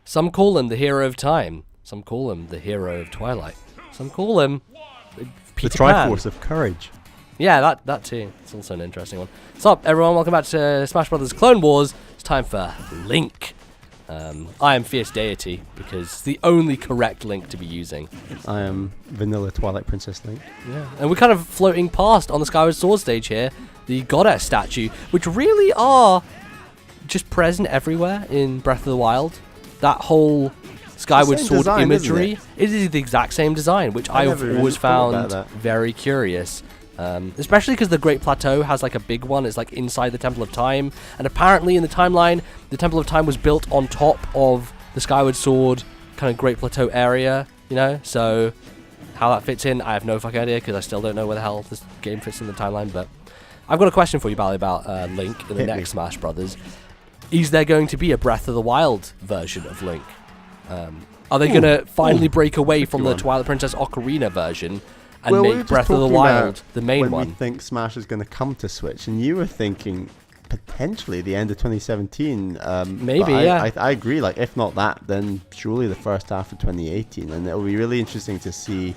Some call him the hero of time. Some call him the hero of Twilight. Some call him Peter the Pan. Triforce of Courage. Yeah, that too. It's also an interesting one. What's up, everyone? Welcome back to Smash Brothers Clone Wars. It's time for Link. I am Fierce Deity because it's the only correct Link to be using. I am Vanilla Twilight Princess Link. Yeah, and we're kind of floating past on the Skyward Sword stage here, the goddess statue, which really are just present everywhere in Breath of the Wild. That whole Skyward Sword design, imagery, it is the exact same design, which I've always found very curious. Especially because the Great Plateau has like a big one. It's like inside the Temple of Time, and apparently in the timeline, the Temple of Time was built on top of the Skyward Sword kind of Great Plateau area, you know. So how that fits in, I have no fucking idea because I still don't know where the hell this game fits in the timeline. But I've got a question for you, Bally, about Link in the next Smash Brothers. Is there going to be a Breath of the Wild version of Link? Are they going to finally break away from the Twilight Princess Ocarina version? And make Breath of the Wild the main one. We think Smash is going to come to Switch, and you were thinking potentially the end of 2017. Maybe, yeah. I agree. Like, if not that, then surely the first half of 2018, and it'll be really interesting to see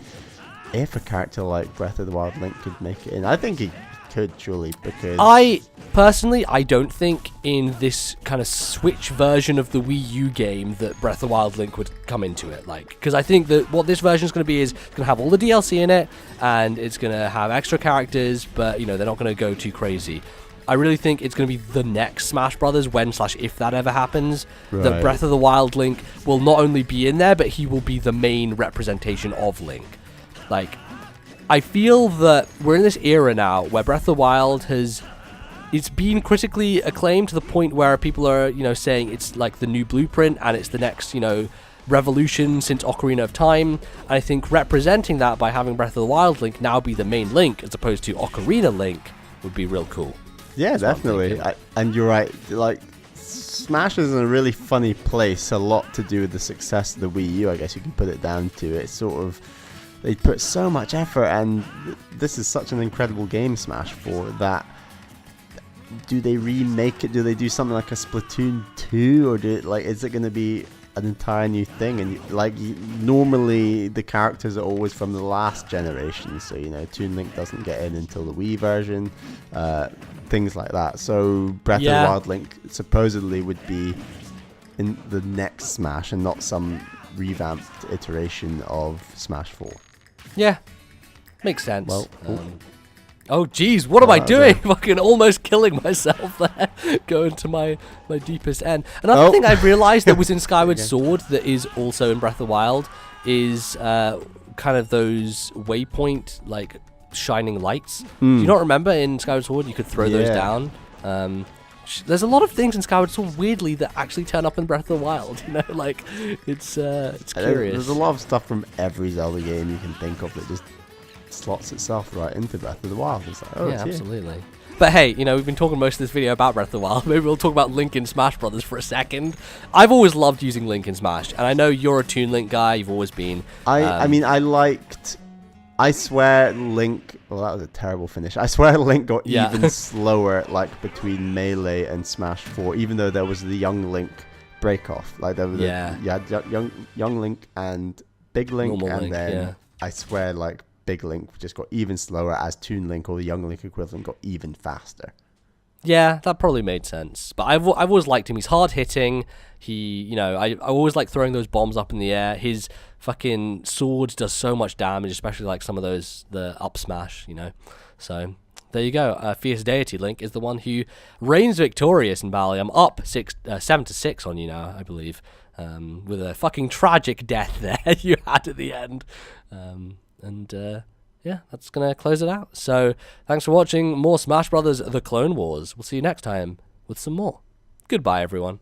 if a character like Breath of the Wild Link could make it in. I think he could, surely, because I don't think in this kind of Switch version of the Wii U game that Breath of the Wild Link would come into it, like, because I think that what this version is going to be is it's going to have all the DLC in it, and it's going to have extra characters, but, you know, they're not going to go too crazy. I really think it's going to be the next Smash Brothers, when/if that ever happens, that Breath of the Wild Link will not only be in there, but he will be the main representation of Link. Like, I feel that we're in this era now where Breath of the Wild it's been critically acclaimed to the point where people are, you know, saying it's like the new blueprint and it's the next, you know, revolution since Ocarina of Time. And I think representing that by having Breath of the Wild Link now be the main Link as opposed to Ocarina Link would be real cool. Yeah, definitely. And you're right. Like, Smash is in a really funny place. A lot to do with the success of the Wii U, I guess you can put it down to. It's sort of, they put so much effort, and this is such an incredible game, Smash 4, that do they remake it? Do they do something like a Splatoon 2, or is it going to be an entire new thing? And normally the characters are always from the last generation, so, you know, Toon Link doesn't get in until the Wii version, things like that. So Breath of the Wild Link supposedly would be in the next Smash and not some revamped iteration of Smash 4. Yeah, makes sense. Well, oh geez, what am I doing? Fucking almost killing myself there, going to my deepest end. Another thing I've realized that was in Skyward Sword that is also in Breath of the Wild is kind of those waypoint, like, shining lights. Do you not remember in Skyward Sword you could throw those down? There's a lot of things in Skyward Sword, weirdly, that actually turn up in Breath of the Wild. You know, like, it's curious. There's a lot of stuff from every Zelda game you can think of that just slots itself right into Breath of the Wild. It's like, yeah, absolutely. But hey, you know, we've been talking most of this video about Breath of the Wild. Maybe we'll talk about Link in Smash Brothers for a second. I've always loved using Link in Smash, and I know you're a Toon Link guy. You've always been. I swear Link... Well, that was a terrible finish. I swear Link got even slower, like, between Melee and Smash 4, even though there was the Young Link break-off. Like, there was Young Link and Big Link, Normal and Link, then I swear, like, Big Link just got even slower as Toon Link, or the Young Link equivalent, got even faster. Yeah, that probably made sense. But I've always liked him. He's hard-hitting. He, you know, I always like throwing those bombs up in the air. His fucking sword does so much damage, especially like some of those, the up smash, you know. So there you go. Fierce Deity Link is the one who reigns victorious in Bali. I'm up 7-6 on you now, I believe, with a fucking tragic death there you had at the end. Yeah, that's going to close it out. So thanks for watching more Smash Brothers The Clone Wars. We'll see you next time with some more. Goodbye, everyone.